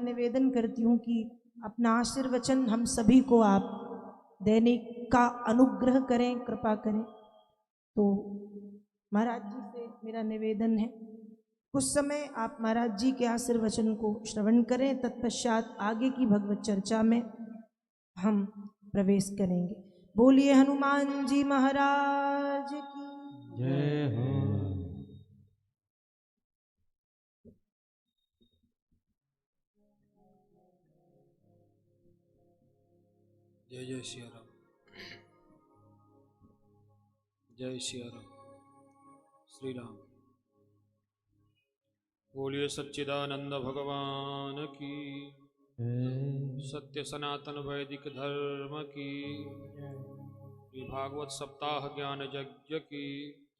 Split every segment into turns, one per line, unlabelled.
निवेदन करती हूँ कि अपना आशीर्वचन हम सभी को आप देने का अनुग्रह करें, कृपा करें। तो महाराज जी से मेरा निवेदन है, कुछ समय आप महाराज जी के आशीर्वचन को श्रवण करें, तत्पश्चात आगे की भगवत चर्चा में हम प्रवेश करेंगे। बोलिए हनुमान जी महाराज की
जय हो।
जय जय सिया राम, जय सिया राम, श्री राम। बोलिए सच्चिदानंद भगवान की, सत्य सनातन वैदिक धर्म की, श्री भागवत सप्ताह ज्ञान यज्ञ की,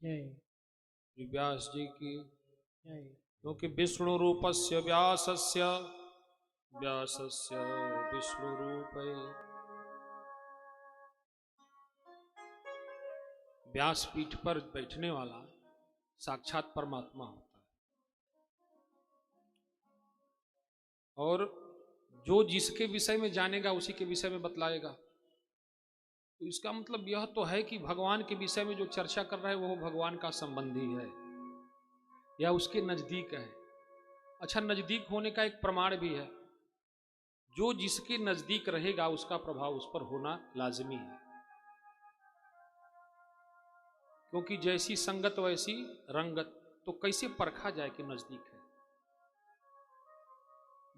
श्री व्यास जी की। क्योंकि विष्णु रूपस्य व्यासस्य, व्यासस्य विष्णु रूपे। व्यासपीठ पर बैठने वाला साक्षात परमात्मा होता है, और जो जिसके विषय में जानेगा उसी के विषय में बतलाएगा। तो इसका मतलब यह तो है कि भगवान के विषय में जो चर्चा कर रहा है वो भगवान का संबंधी है या उसके नजदीक है। अच्छा, नजदीक होने का एक प्रमाण भी है, जो जिसके नजदीक रहेगा उसका प्रभाव उस पर होना लाजमी है, क्योंकि जैसी संगत वैसी रंगत। तो कैसे परखा जाए कि नजदीक है?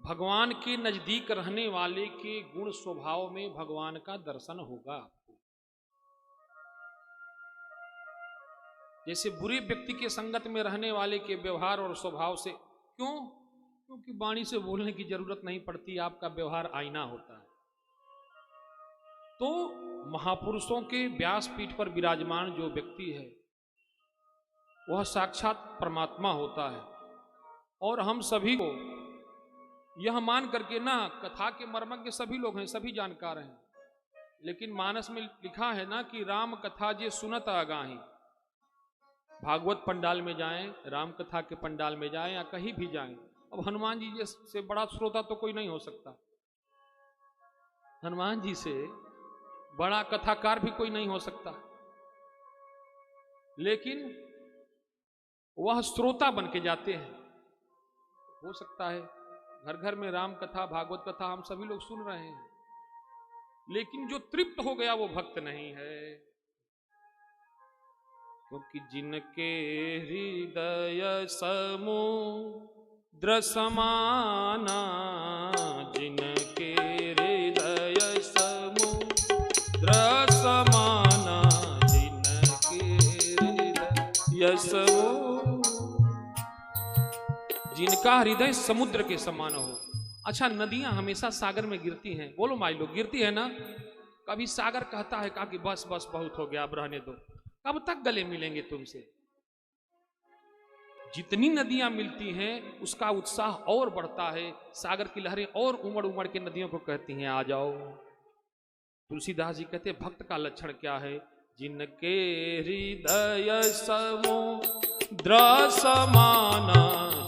भगवान के नजदीक रहने वाले के गुण स्वभाव में भगवान का दर्शन होगा आपको। जैसे बुरे व्यक्ति के संगत में रहने वाले के व्यवहार और स्वभाव से, क्यों? क्योंकि वाणी से बोलने की जरूरत नहीं पड़ती, आपका व्यवहार आईना होता है। तो महापुरुषों के व्यासपीठ पर विराजमान जो व्यक्ति है वह साक्षात परमात्मा होता है। और हम सभी को यह मान करके ना, कथा के मर्मज्ञ सभी लोग हैं, सभी जानकार हैं, लेकिन मानस में लिखा है ना कि राम कथा जे सुनत आगाही। भागवत पंडाल में जाएं, राम कथा के पंडाल में जाएं या कहीं भी जाएं, अब हनुमान जी से बड़ा श्रोता तो कोई नहीं हो सकता, हनुमान जी से बड़ा कथाकार भी कोई नहीं हो सकता, लेकिन वह श्रोता बन के जाते हैं। हो सकता है घर घर में राम कथा भागवत कथा हम सभी लोग सुन रहे हैं, लेकिन जो तृप्त हो गया वो भक्त नहीं है। क्योंकि जिनके हृदय समुद्र समाना, जिनके हृदय समुद्र समाना, जिनके हृदय जिनका हृदय समुद्र के समान हो। अच्छा, नदियां हमेशा सागर में गिरती हैं, बोलो माई लोग, गिरती है ना? कभी सागर कहता है कि बस बस बहुत हो गया, अब रहने दो, कब तक गले मिलेंगे तुमसे? जितनी नदियां मिलती हैं उसका उत्साह और बढ़ता है, सागर की लहरें और उमड़ उमड़ के नदियों को कहती हैं आ जाओ। तुलसीदास जी कहते हैं भक्त का लक्षण क्या है? जिनके हृदय समुद्र समाना,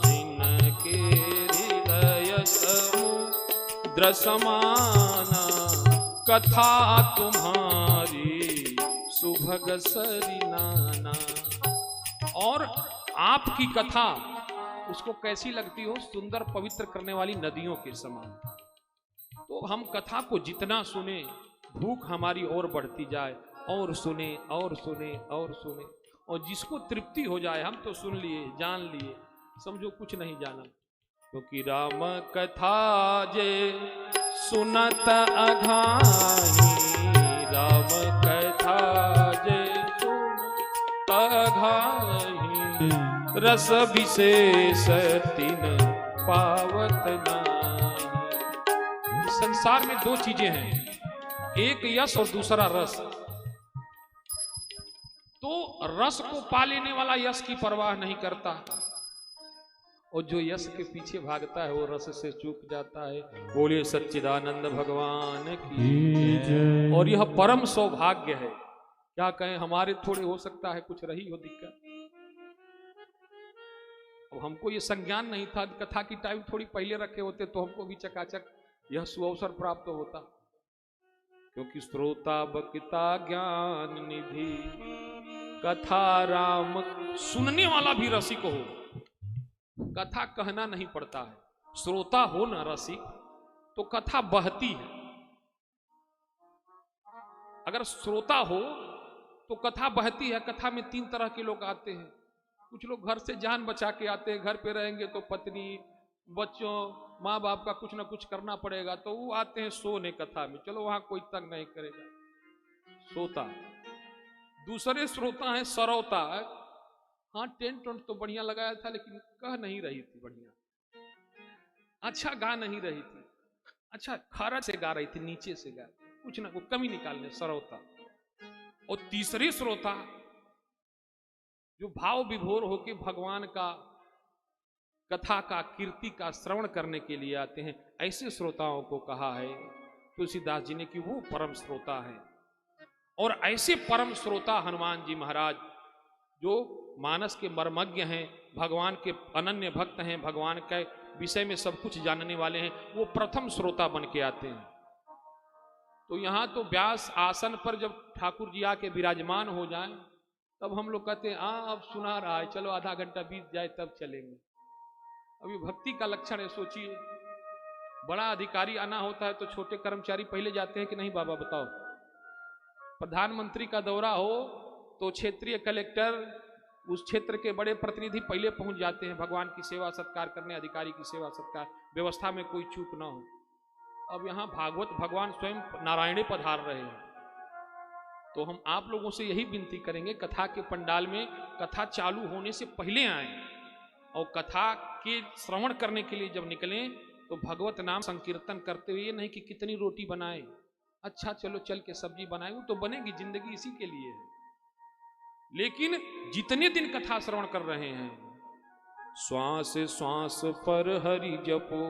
जिनके हृदय समुद्र समाना, कथा तुम्हारी सुभग सरिनाना। और आपकी कथा उसको कैसी लगती हो? सुंदर पवित्र करने वाली नदियों के समान। तो हम कथा को जितना सुने भूख हमारी और बढ़ती जाए, और सुने और सुने और सुने, और जिसको तृप्ति हो जाए। हम तो सुन लिए, जान लिए, समझो कुछ नहीं जाना। क्योंकि राम कथा जे सुनत अघाही, राम कथा जे सुनत अघाही, रस विशेष तिन पावत नाही। संसार में दो चीजें हैं, एक यश और दूसरा रस। तो रस को पा लेने वाला यश की परवाह नहीं करता, और जो यश के पीछे भागता है वो रस से चूक जाता है। बोलिए सच्चिदानंद भगवान की। और यह परम सौभाग्य है। क्या कहें, हमारे थोड़े हो सकता है कुछ रही हो दिक्कत, अब हमको ये संज्ञान नहीं था, कथा की टाइम थोड़ी पहले रखे होते तो हमको भी चकाचक यह सुअवसर प्राप्त होता, क्योंकि श्रोता बक्ता ज्ञान निधि कथा राम। सुनने वाला भी रसिक हो, कथा कहना नहीं पड़ता है, श्रोता हो ना रसिक तो कथा बहती है। अगर श्रोता हो तो कथा बहती है। कथा में 3 तरह के लोग आते हैं। कुछ लोग घर से जान बचा के आते हैं, घर पे रहेंगे तो पत्नी बच्चों माँ बाप का कुछ ना कुछ करना पड़ेगा, तो वो आते हैं सोने कथा में, चलो वहां कोई तंग नहीं करेगा, सोता। दूसरे श्रोता हैं सरौता, हाँ टेंट तो बढ़िया लगाया था लेकिन कह नहीं रही थी बढ़िया, अच्छा गा नहीं रही थी, अच्छा खरा से गा रही थी, नीचे से गा, कुछ ना कुछ कमी निकालने, सरौता। और तीसरे श्रोता जो भाव विभोर होके भगवान का कथा का कीर्ति का श्रवण करने के लिए आते हैं, ऐसे श्रोताओं को कहा है तुलसीदास जी ने कि वो परम श्रोता है। और ऐसे परम श्रोता हनुमान जी महाराज जो मानस के मर्मज्ञ हैं, भगवान के अनन्य भक्त हैं, भगवान के विषय में सब कुछ जानने वाले हैं, वो प्रथम श्रोता बन के आते हैं। तो यहाँ तो व्यास आसन पर जब ठाकुर जी आके विराजमान हो जाएं तब हम लोग कहते हैं अब सुना रहा है, चलो आधा घंटा बीत जाए तब चलेंगे। अभी भक्ति का लक्षण है। सोचिए, बड़ा अधिकारी आना होता है तो छोटे कर्मचारी पहले जाते हैं कि नहीं बाबा बताओ। प्रधानमंत्री का दौरा हो तो क्षेत्रीय कलेक्टर, उस क्षेत्र के बड़े प्रतिनिधि पहले पहुंच जाते हैं भगवान की सेवा सत्कार करने, अधिकारी की सेवा सत्कार, व्यवस्था में कोई चूक ना हो। अब यहाँ भागवत भगवान स्वयं नारायणे पधार रहे हैं, तो हम आप लोगों से यही विनती करेंगे कथा के पंडाल में कथा चालू होने से पहले आए और कथा के श्रवण करने के लिए जब निकलें तो भगवत नाम संकीर्तन करते हुए, नहीं कि कितनी रोटी बनाए, अच्छा चलो चल के सब्जी बनाए, वो तो बनेगी, जिंदगी इसी के लिए है। लेकिन जितने दिन कथा श्रवण कर रहे हैं, श्वास श्वास पर हरि जपो,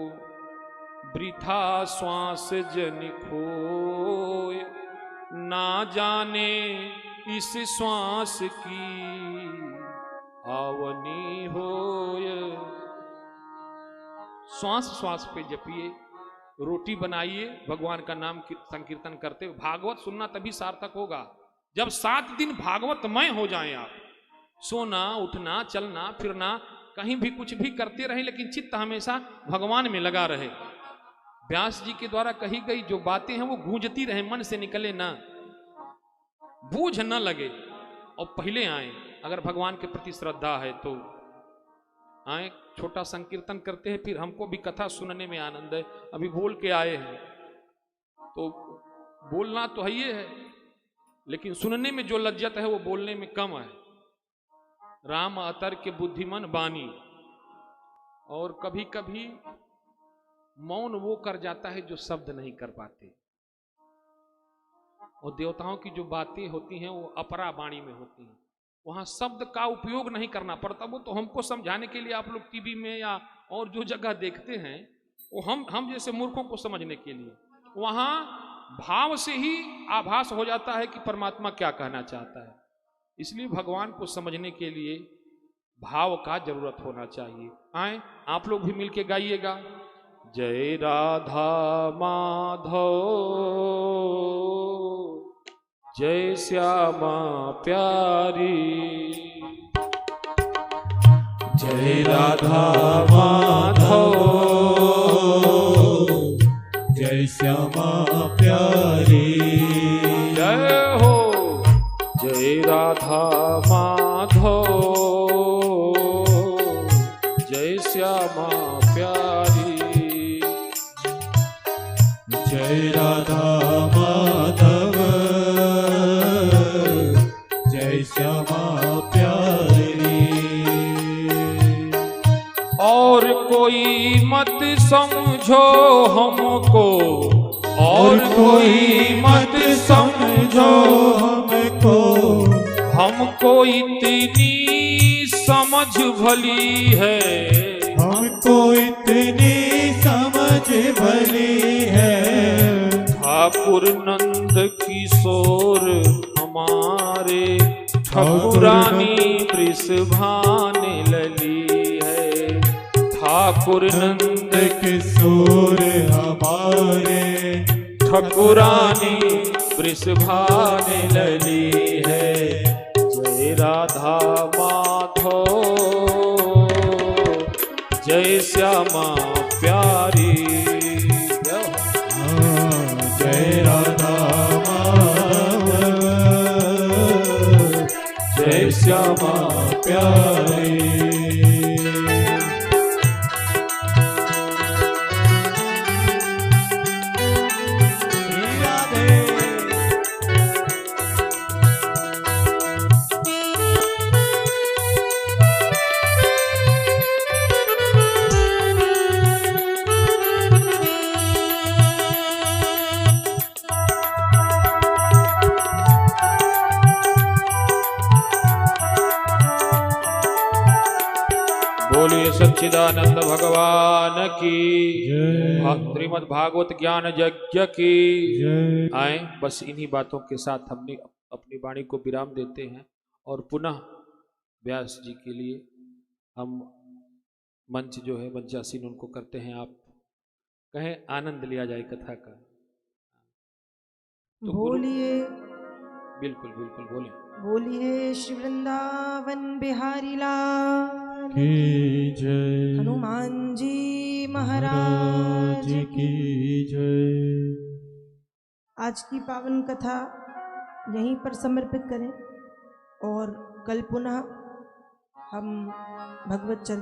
वृथा श्वास जन खोय, ना जाने इस श्वास की आवनी होय। श्वास श्वास पे जपिए, रोटी बनाइए, भगवान का नाम संकीर्तन करते हुए। भागवत सुनना तभी सार्थक होगा जब 7 दिन भागवतमय हो जाएं आप। सोना उठना चलना फिरना कहीं भी कुछ भी करते रहे लेकिन चित्त हमेशा भगवान में लगा रहे। व्यास जी के द्वारा कही गई जो बातें हैं वो गूंजती रहे, मन से निकले ना, बूझ न लगे। और पहले आए, अगर भगवान के प्रति श्रद्धा है तो आए, छोटा संकीर्तन करते हैं, फिर हमको भी कथा सुनने में आनंद है। अभी बोल के आए हैं तो बोलना तो है ही है, लेकिन सुनने में जो लज्जत है वो बोलने में कम है। राम अतर के बुद्धिमान बानी, और कभी कभी मौन वो कर जाता है जो शब्द नहीं कर पाते। और देवताओं की जो बातें होती हैं वो अपरा वाणी में होती हैं, वहां शब्द का उपयोग नहीं करना पड़ता। वो तो हमको समझाने के लिए आप लोग टीवी में या और जो जगह देखते हैं वो हम जैसे मूर्खों को समझने के लिए, वहां भाव से ही आभास हो जाता है कि परमात्मा क्या कहना चाहता है। इसलिए भगवान को समझने के लिए भाव का जरूरत होना चाहिए। आए आप लोग भी मिलके गाइएगा, जय राधा माधव जय श्यामा प्यारी,
जय राधा माधव जय श्यामा प्यारी,
जय हो जय राधा माधव जय श्यामा प्यारी,
जय राधा माधव जय श्यामा प्यारी।
और कोई मत समझो हमको,
और कोई मत समझो हमको,
हमको इतनी समझ भली है,
हमको इतनी समझ भली है।
ठाकुर नंद किशोर हमारे, ठाकुरानी वृषभान लली है, ठाकुर नंद
किशोर हमारे
ठकुरानी वृषभान लली है। जय राधा माधो जय श्यामा प्यारी।
जय राधा माधव जय श्यामा प्यारी।
बोलिए सच्चिदानंद भगवान की
जय।
श्रीमद् भागवत ज्ञान यज्ञ की
जय।
आए। बस इन्हीं बातों के साथ हमने अपनी वाणी को विराम देते हैं और पुनः व्यास जी के लिए हम मंच जो है मंचासीन उनको करते हैं। आप कहें आनंद लिया जाए कथा का। तो
बोलिए
बिल्कुल बिल्कुल बोले।
बोलिए श्री वृंदावन बिहारी लाल
की जय।
हनुमान जी महाराज की
जय।
आज की पावन कथा यहीं पर समर्पित करें और कल पुनः हम भगवत चर्चा